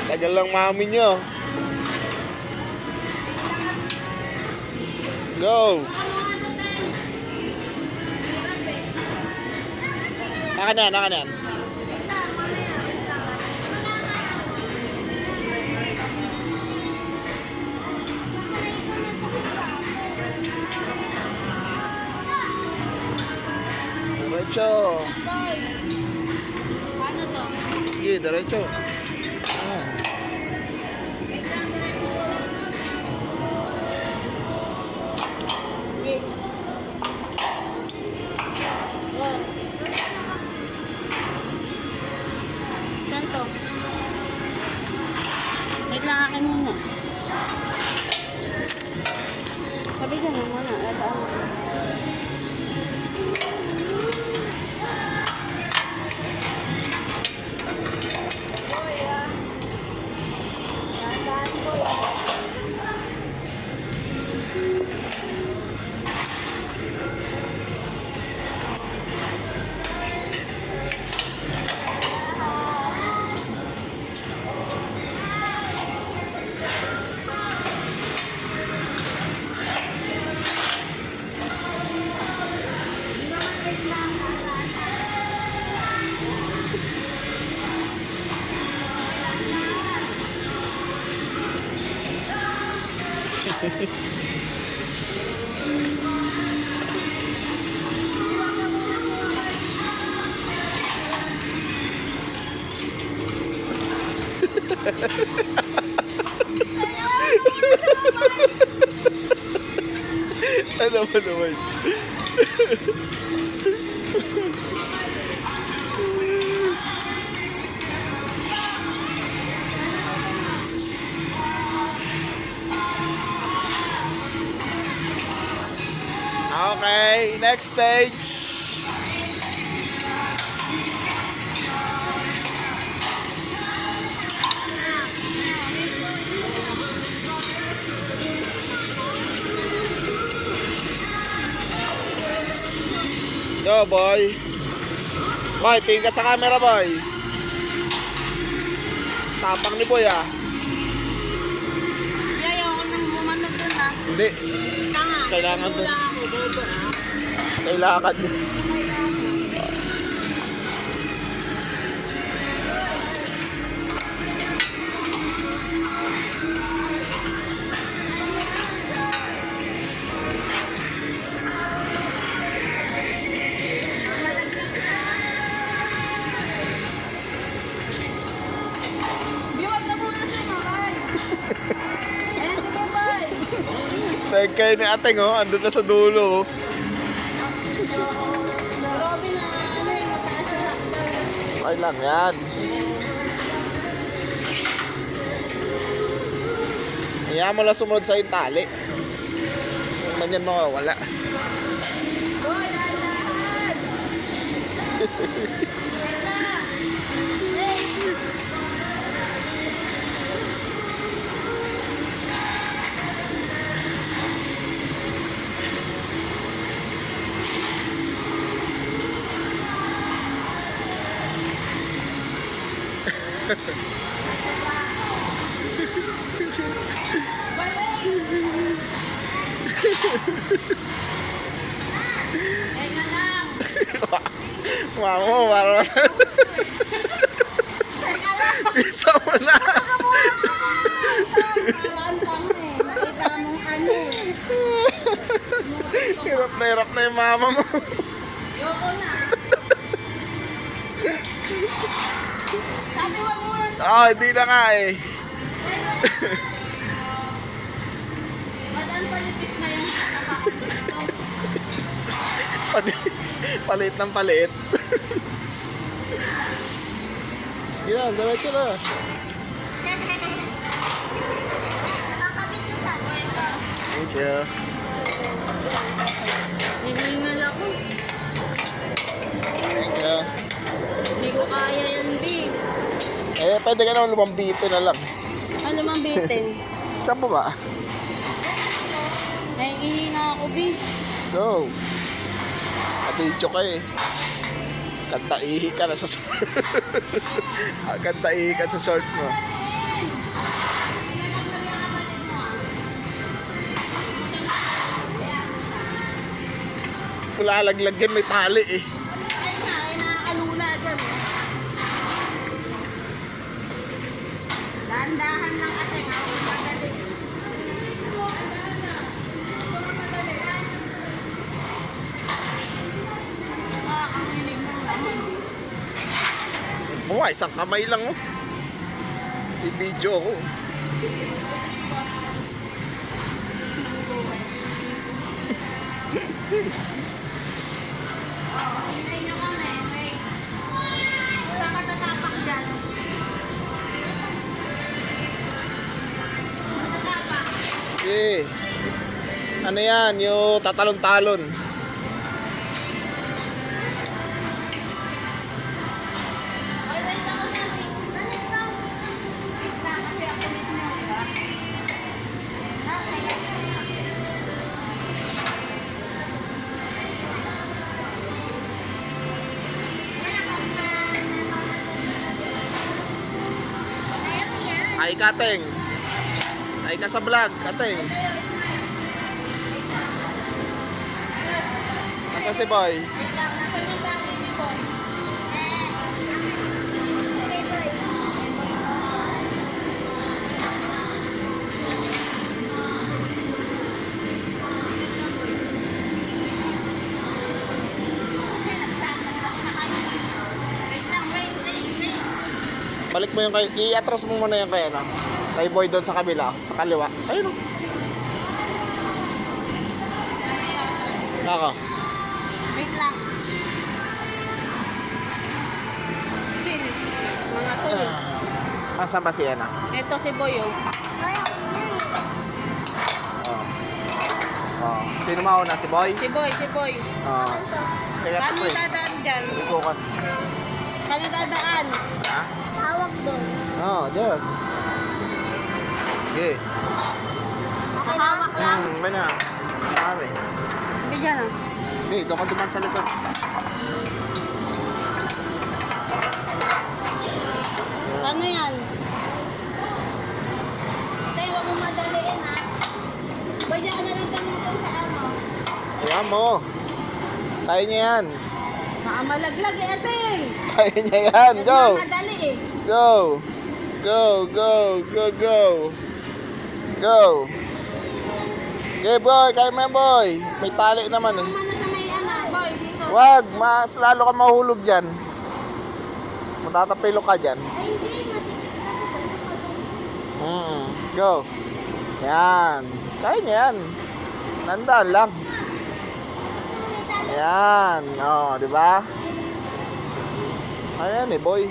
Tagal lang mami nyo. Go! Naka na yan, naka na yan. Diretso. Paano to? Sige, diretso. Ayan. Okay. Oh. Saan to? Wait lang akin muna. Sabi dyan mo muna. Saan? Ano ba naman? Okay, next stage. Go, boy. Boy, tingin ka sa camera, boy. Tapang ni boy, ah. Ayoko nang bumanod dun ah. Hindi. Tanga. Kailangan dun. Wala ako, bobo ah. Kailangan. Biwag na muna sa makay. Ayan, sige, bye. Tag kayo ni Ateng, oh. Andun na sa dulo, oh. Robin na, ano yung mataas na. Okay lang yan. Hayaan mo lang sumunod sa yung tali. Yung man yan mawawala. Boy, dahan-dahan. Hey. Teka lang. Mamo, parang... Teka lang. Bisa mo na. Malantang eh. Nakita mong ano eh. Hirap na yung mama mo. Yoko na. Sabi wag mo na. Ah, hindi na nga eh. Ba't palipis na yung nakakalimutan? Palit ng palit. Yan, diretso na. Nakakabit na sa Thank you. Hihingal ako. Thank you. Hindi ko kaya yan, B. Eh, pwede ka naman lumambito na lang. Ano mang bitin? Saan mo ba? Naiihi na ako, B. Go. Abidyo ka eh. Kanta ihi ka na sa kanta ihi ka sa short mo. Wala laglag yan, may tali eh. Ay na, ay nakakalula dyan. Dahan-dahan lang kasi nga. Magaling. Ang hilig mo naman. Isang kamay lang oh. I-video ko. Hintay nyo kami. Wait. Wala ka tatapak dyan. Tatapak. Okay. Ano yan? Yung tatalon-talon. Ay, wait ako na. Wait lang. Wait lang kasi ako mismo. Diba? Ay kateng. Ay ka sa vlog, kateng. Asa si boy? Wait lang. Nasaan yung dali ni Boy? Okay, Boy. Kasi nagtatanggap na kayo. Wait lang, wait. Balik mo yung kay, i-atras mo muna yung kay ano. Kay boy doon sa kabila, sa kaliwa. Ayun oh. Nako. Wait lang. Sin, mga tuloy. Asan ba si Ana? Ito si Boy, oh. Oh. Oh. Sino mauna? Si boy? Si Boy. Oh. Kaya Paano ko eh. dadaan dyan? Iko ka. Paano dadaan? Ha? Hawak doon. Oh, dyan. Okay. Nakahawak lang. May na. Marami. Hindi dyan, ah. Okay, doon ka duman sa likod. Paano yan? Tayo, huwag mo madaliin, ha? Boy, diyan ka na lang gamitin sa ano. Ayan mo. Kaya niya yan. Nakamalaglag, eh, ate. Kaya niya yan. Go. Madali, eh. Go. Go, go, go, go. Go. Okay, boy. Kaya mo yan, boy. May tali naman eh. Tama na sa may ano, Boy, dito. Wag, mas lalo ka mahulog dyan. Matatapilo ka dyan. Ay, hindi. Go. Yan. Kaya niya yan. Nandaan lang. Yan. Oh, di ba? Ayan eh, boy.